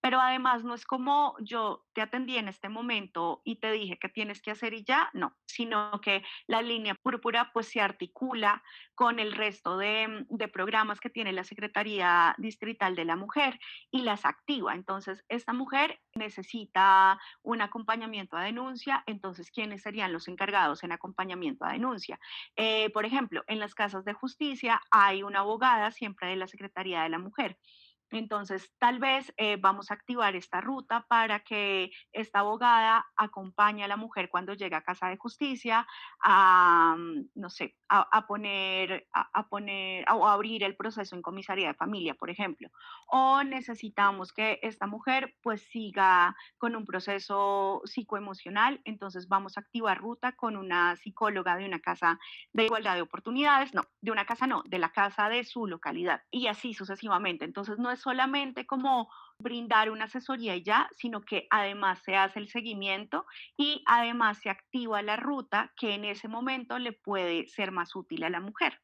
Speaker 3: Pero además no es como yo te atendí en este momento y te dije qué tienes que hacer y ya, no, sino que la línea púrpura pues se articula con el resto de programas que tiene la Secretaría Distrital de la Mujer y las activa. Entonces, esta mujer necesita un acompañamiento a denuncia, entonces, ¿quiénes serían los encargados en acompañamiento a denuncia? Por ejemplo, en las casas de justicia hay una abogada siempre de la Secretaría de la Mujer. Entonces, tal vez vamos a activar esta ruta para que esta abogada acompañe a la mujer cuando llega a casa de justicia a, no sé, o a abrir el proceso en comisaría de familia, por ejemplo. O necesitamos que esta mujer pues siga con un proceso psicoemocional, entonces vamos a activar ruta con una psicóloga de una casa de igualdad de oportunidades, no, de una casa no, de la casa de su localidad y así sucesivamente. Entonces no es solamente como brindar una asesoría y ya, sino que además se hace el seguimiento y además se activa la ruta que en ese momento le puede ser más útil a la mujer.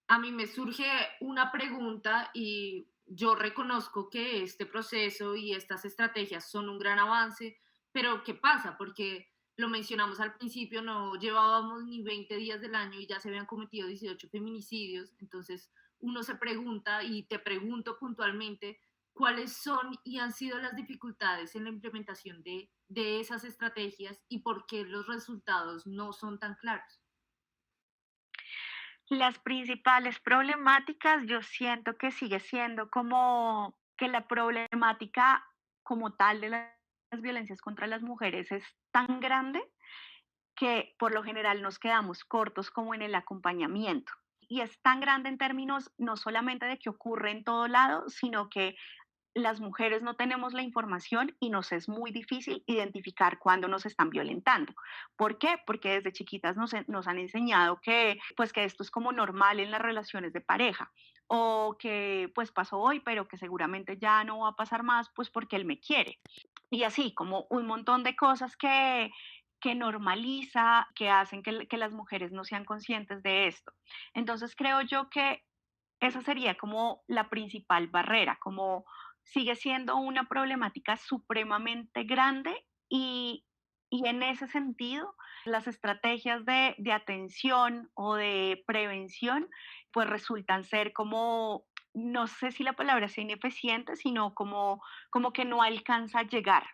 Speaker 1: A mí me surge una pregunta y yo reconozco que este proceso y estas estrategias son un gran avance, pero ¿qué pasa? Porque lo mencionamos al principio, no llevábamos ni 20 días del año y ya se habían cometido 18 feminicidios, entonces uno se pregunta y te pregunto puntualmente cuáles son y han sido las dificultades en la implementación de esas estrategias y por qué los resultados no son tan claros.
Speaker 3: Las principales problemáticas yo siento que sigue siendo como que la problemática como tal de las violencias contra las mujeres es tan grande que por lo general nos quedamos cortos como en el acompañamiento. Y es tan grande en términos no solamente de que ocurre en todo lado, sino que las mujeres no tenemos la información y nos es muy difícil identificar cuándo nos están violentando. ¿Por qué? Porque desde chiquitas nos han enseñado que, pues, que esto es como normal en las relaciones de pareja o que pues pasó hoy, pero que seguramente ya no va a pasar más, pues porque él me quiere. Y así, como un montón de cosas que normaliza, que hacen que las mujeres no sean conscientes de esto. Entonces creo yo que esa sería como la principal barrera, como sigue siendo una problemática supremamente grande y en ese sentido las estrategias de atención o de prevención pues resultan ser como, no sé si la palabra sea ineficiente, sino como que no alcanza a llegar.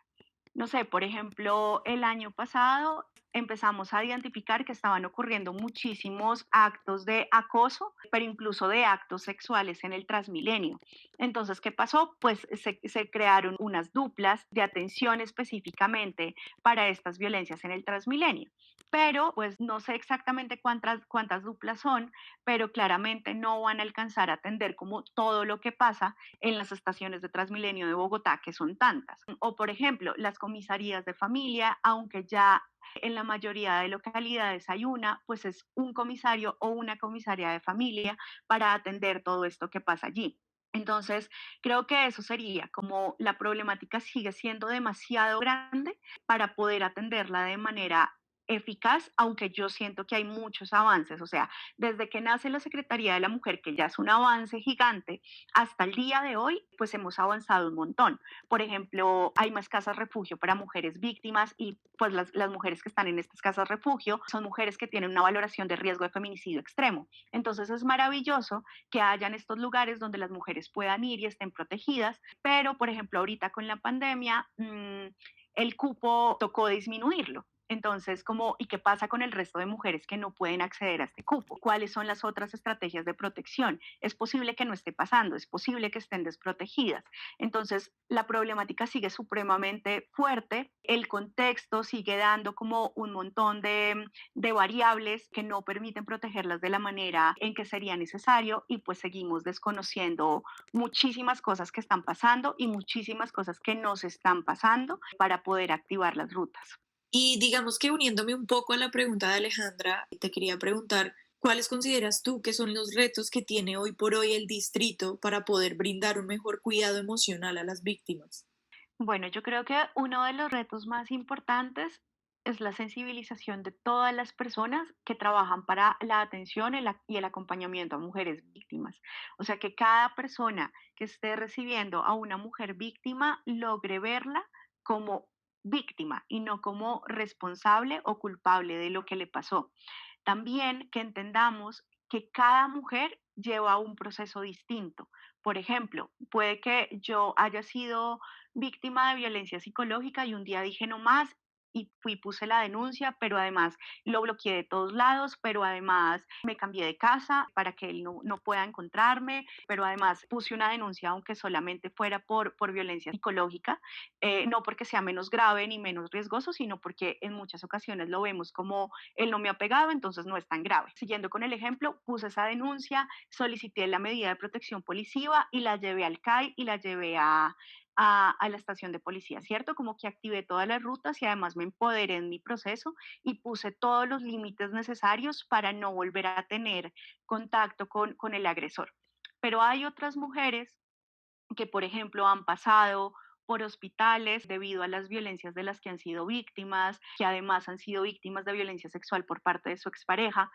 Speaker 3: No sé, por ejemplo, el año pasado empezamos a identificar que estaban ocurriendo muchísimos actos de acoso, pero incluso de actos sexuales en el Transmilenio. Entonces, ¿qué pasó? Pues se crearon unas duplas de atención específicamente para estas violencias en el Transmilenio. Pero, pues no sé exactamente cuántas duplas son, pero claramente no van a alcanzar a atender como todo lo que pasa en las estaciones de Transmilenio de Bogotá, que son tantas. O, por ejemplo, las comisarías de familia, aunque ya en la mayoría de localidades hay una, pues es un comisario o una comisaria de familia para atender todo esto que pasa allí. Entonces, creo que eso sería como la problemática sigue siendo demasiado grande para poder atenderla de manera eficaz, aunque yo siento que hay muchos avances, o sea, desde que nace la Secretaría de la Mujer, que ya es un avance gigante, hasta el día de hoy, pues hemos avanzado un montón. Por ejemplo, hay más casas refugio para mujeres víctimas y pues las mujeres que están en estas casas refugio son mujeres que tienen una valoración de riesgo de feminicidio extremo. Entonces es maravilloso que hayan estos lugares donde las mujeres puedan ir y estén protegidas, pero por ejemplo ahorita con la pandemia el cupo tocó disminuirlo. Entonces, ¿y qué pasa con el resto de mujeres que no pueden acceder a este cupo? ¿Cuáles son las otras estrategias de protección? Es posible que no esté pasando, es posible que estén desprotegidas. Entonces, la problemática sigue supremamente fuerte, el contexto sigue dando como un montón de variables que no permiten protegerlas de la manera en que sería necesario y pues seguimos desconociendo muchísimas cosas que están pasando y muchísimas cosas que no se están pasando para poder activar las rutas.
Speaker 2: Y digamos que uniéndome un poco a la pregunta de Alejandra, te quería preguntar, ¿cuáles consideras tú que son los retos que tiene hoy por hoy el distrito para poder brindar un mejor cuidado emocional a las víctimas?
Speaker 3: Bueno, yo creo que uno de los retos más importantes es la sensibilización de todas las personas que trabajan para la atención y el acompañamiento a mujeres víctimas. O sea, que cada persona que esté recibiendo a una mujer víctima logre verla como víctima y no como responsable o culpable de lo que le pasó. También que entendamos que cada mujer lleva un proceso distinto. Por ejemplo, puede que yo haya sido víctima de violencia psicológica y un día dije no más y fui, puse la denuncia, pero además lo bloqueé de todos lados, pero además me cambié de casa para que él no pueda encontrarme, pero además puse una denuncia aunque solamente fuera por violencia psicológica, no porque sea menos grave ni menos riesgoso, sino porque en muchas ocasiones lo vemos como él no me ha pegado, entonces no es tan grave. Siguiendo con el ejemplo, puse esa denuncia, solicité la medida de protección policiva y la llevé al CAI y la llevé a la estación de policía, ¿cierto? Como que activé todas las rutas y además me empoderé en mi proceso y puse todos los límites necesarios para no volver a tener contacto con el agresor. Pero hay otras mujeres que, por ejemplo, han pasado por hospitales debido a las violencias de las que han sido víctimas, que además han sido víctimas de violencia sexual por parte de su expareja,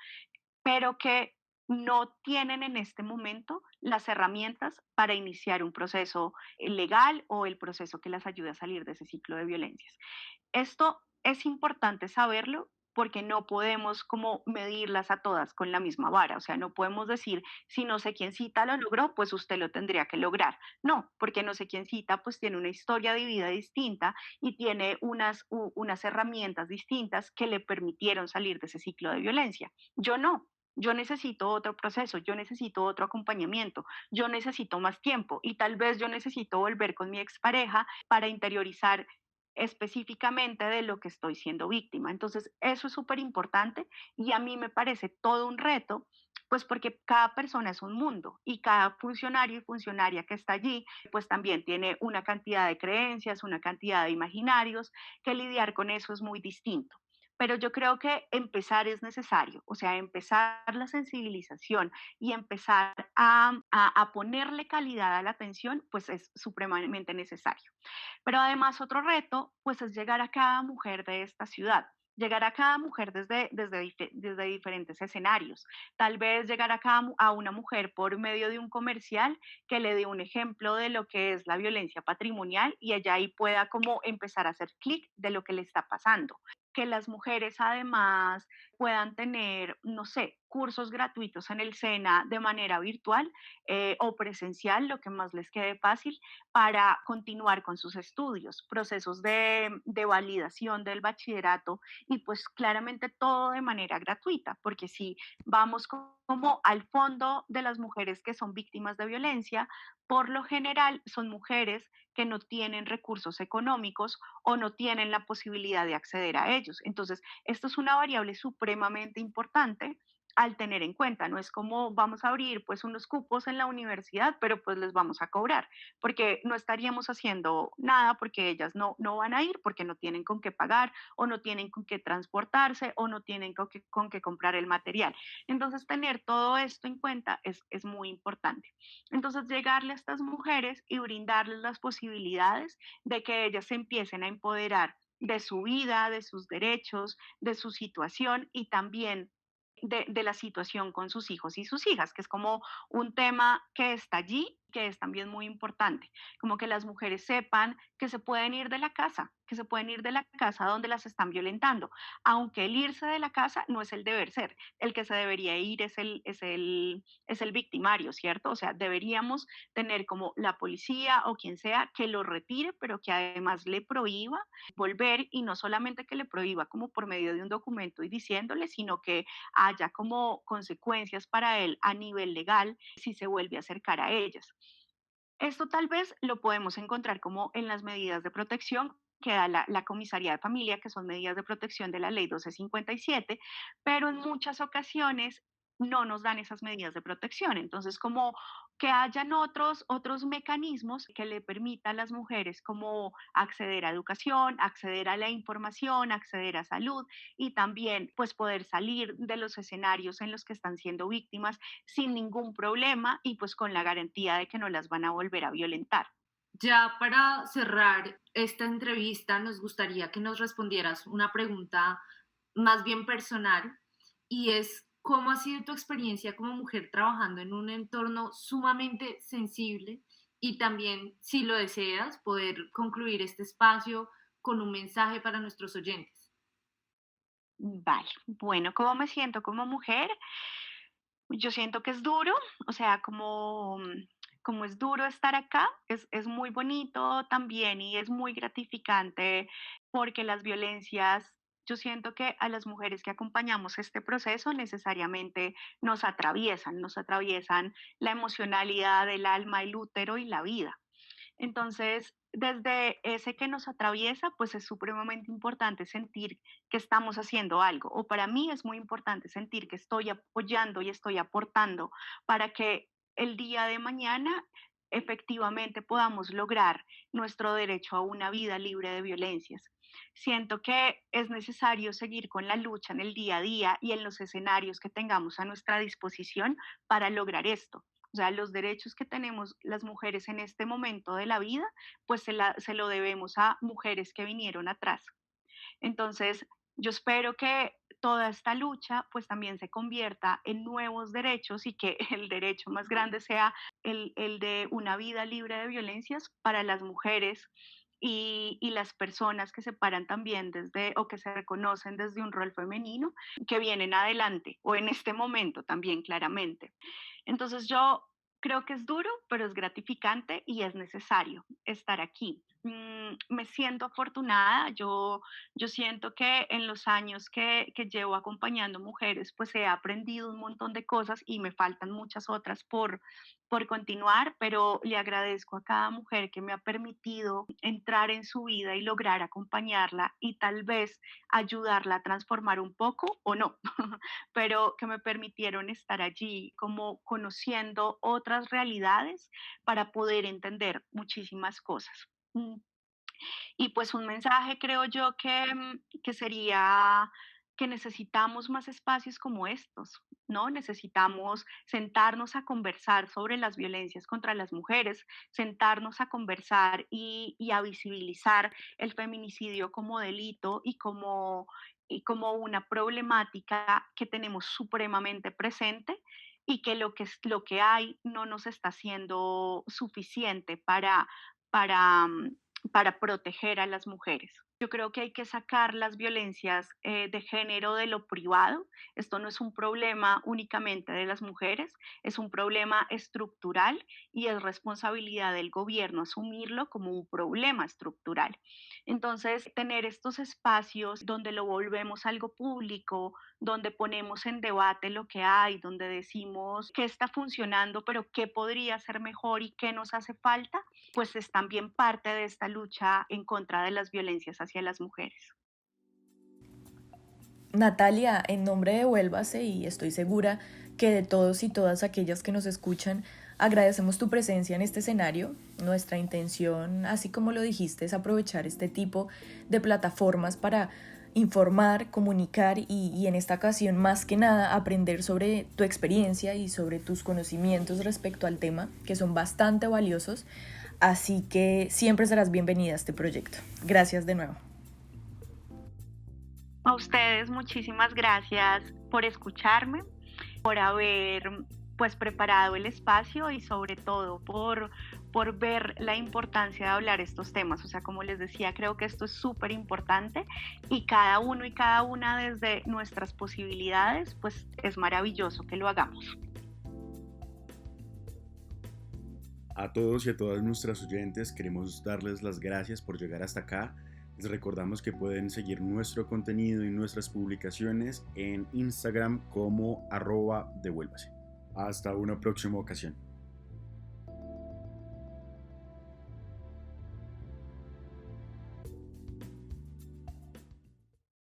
Speaker 3: pero que no tienen en este momento las herramientas para iniciar un proceso legal o el proceso que las ayude a salir de ese ciclo de violencias. Esto es importante saberlo porque no podemos como medirlas a todas con la misma vara, o sea, no podemos decir, si no sé quién cita lo logró, pues usted lo tendría que lograr. No, porque no sé quién cita, pues tiene una historia de vida distinta y tiene unas herramientas distintas que le permitieron salir de ese ciclo de violencia. Yo no. Yo necesito otro proceso, yo necesito otro acompañamiento, yo necesito más tiempo y tal vez yo necesito volver con mi expareja para interiorizar específicamente de lo que estoy siendo víctima. Entonces, eso es súper importante y a mí me parece todo un reto, pues porque cada persona es un mundo y cada funcionario y funcionaria que está allí, pues también tiene una cantidad de creencias, una cantidad de imaginarios, que lidiar con eso es muy distinto. Pero yo creo que empezar es necesario, o sea, empezar la sensibilización y empezar a ponerle calidad a la atención, pues es supremamente necesario. Pero además otro reto, pues es llegar a cada mujer de esta ciudad. llegar a cada mujer desde diferentes escenarios. Tal vez llegar a una mujer por medio de un comercial que le dé un ejemplo de lo que es la violencia patrimonial y ella ahí pueda como empezar a hacer clic de lo que le está pasando. Que las mujeres además puedan tener, no sé, cursos gratuitos en el SENA de manera virtual o presencial, lo que más les quede fácil, para continuar con sus estudios, procesos de validación del bachillerato y pues claramente todo de manera gratuita, porque si vamos como al fondo de las mujeres que son víctimas de violencia, por lo general son mujeres que no tienen recursos económicos o no tienen la posibilidad de acceder a ellos. Entonces, esto es una variable supremamente importante al tener en cuenta. No es como vamos a abrir pues unos cupos en la universidad, pero pues les vamos a cobrar, porque no estaríamos haciendo nada porque ellas no van a ir, porque no tienen con qué pagar o no tienen con qué transportarse o no tienen con qué comprar el material. Entonces, tener todo esto en cuenta es muy importante. Entonces, llegarle a estas mujeres y brindarles las posibilidades de que ellas se empiecen a empoderar de su vida, de sus derechos, de su situación y también de la situación con sus hijos y sus hijas, que es como un tema que está allí, que es también muy importante, como que las mujeres sepan que se pueden ir de la casa, que se pueden ir de la casa donde las están violentando, aunque el irse de la casa no es el deber ser, el que se debería ir es el victimario, ¿cierto? O sea, deberíamos tener como la policía o quien sea que lo retire, pero que además le prohíba volver y no solamente que le prohíba como por medio de un documento y diciéndole, sino que haya como consecuencias para él a nivel legal si se vuelve a acercar a ellas. Esto tal vez lo podemos encontrar como en las medidas de protección que da la Comisaría de Familia, que son medidas de protección de la Ley 1257, pero en muchas ocasiones no nos dan esas medidas de protección. Entonces, como que hayan otros mecanismos que le permita a las mujeres como acceder a educación, acceder a la información, acceder a salud y también pues poder salir de los escenarios en los que están siendo víctimas sin ningún problema y pues con la garantía de que no las van a volver a violentar.
Speaker 1: Ya para cerrar esta entrevista, nos gustaría que nos respondieras una pregunta más bien personal y es, ¿cómo ha sido tu experiencia como mujer trabajando en un entorno sumamente sensible? Y también, si lo deseas, poder concluir este espacio con un mensaje para nuestros oyentes.
Speaker 3: Vale, bueno, ¿cómo me siento como mujer? Yo siento que es duro, o sea, como es duro estar acá, es muy bonito también y es muy gratificante porque las violencias, yo siento que a las mujeres que acompañamos este proceso necesariamente nos atraviesan la emocionalidad, el alma, el útero y la vida. Entonces, desde ese que nos atraviesa, pues es supremamente importante sentir que estamos haciendo algo. O para mí es muy importante sentir que estoy apoyando y estoy aportando para que el día de mañana efectivamente podamos lograr nuestro derecho a una vida libre de violencias. Siento que es necesario seguir con la lucha en el día a día y en los escenarios que tengamos a nuestra disposición para lograr esto. O sea, los derechos que tenemos las mujeres en este momento de la vida, pues se lo debemos a mujeres que vinieron atrás. Entonces, yo espero que toda esta lucha pues también se convierta en nuevos derechos y que el derecho más grande sea el de una vida libre de violencias para las mujeres y las personas que se paran también desde o que se reconocen desde un rol femenino que vienen adelante o en este momento también claramente. Entonces yo creo que es duro, pero es gratificante y es necesario estar aquí. Me siento afortunada, yo siento que en los años que llevo acompañando mujeres, pues he aprendido un montón de cosas y me faltan muchas otras por continuar, pero le agradezco a cada mujer que me ha permitido entrar en su vida y lograr acompañarla y tal vez ayudarla a transformar un poco o no, pero que me permitieron estar allí como conociendo otras realidades para poder entender muchísimas cosas. Y pues un mensaje creo yo que sería que necesitamos más espacios como estos, ¿no? Necesitamos sentarnos a conversar sobre las violencias contra las mujeres, sentarnos a conversar y a visibilizar el feminicidio como delito y como una problemática que tenemos supremamente presente y que lo que hay no nos está siendo suficiente para, para proteger a las mujeres. Yo creo que hay que sacar las violencias de género de lo privado. Esto no es un problema únicamente de las mujeres, es un problema estructural y es responsabilidad del gobierno asumirlo como un problema estructural. Entonces, tener estos espacios donde lo volvemos algo público, donde ponemos en debate lo que hay, donde decimos qué está funcionando, pero qué podría ser mejor y qué nos hace falta, pues es también parte de esta lucha en contra de las violencias hacia las mujeres.
Speaker 5: Natalia, en nombre de Vuélvase y estoy segura que de todos y todas aquellas que nos escuchan, agradecemos tu presencia en este escenario. Nuestra intención, así como lo dijiste, es aprovechar este tipo de plataformas para informar, comunicar y en esta ocasión más que nada aprender sobre tu experiencia y sobre tus conocimientos respecto al tema, que son bastante valiosos. Así que siempre serás bienvenida a este proyecto. Gracias de nuevo.
Speaker 3: A ustedes muchísimas gracias por escucharme, por haber pues preparado el espacio y sobre todo por ver la importancia de hablar estos temas. O sea, como les decía, creo que esto es súper importante y cada uno y cada una desde nuestras posibilidades, pues es maravilloso que lo hagamos.
Speaker 4: A todos y a todas nuestras oyentes queremos darles las gracias por llegar hasta acá. Les recordamos que pueden seguir nuestro contenido y nuestras publicaciones en Instagram como @devuélvase. Hasta una próxima ocasión.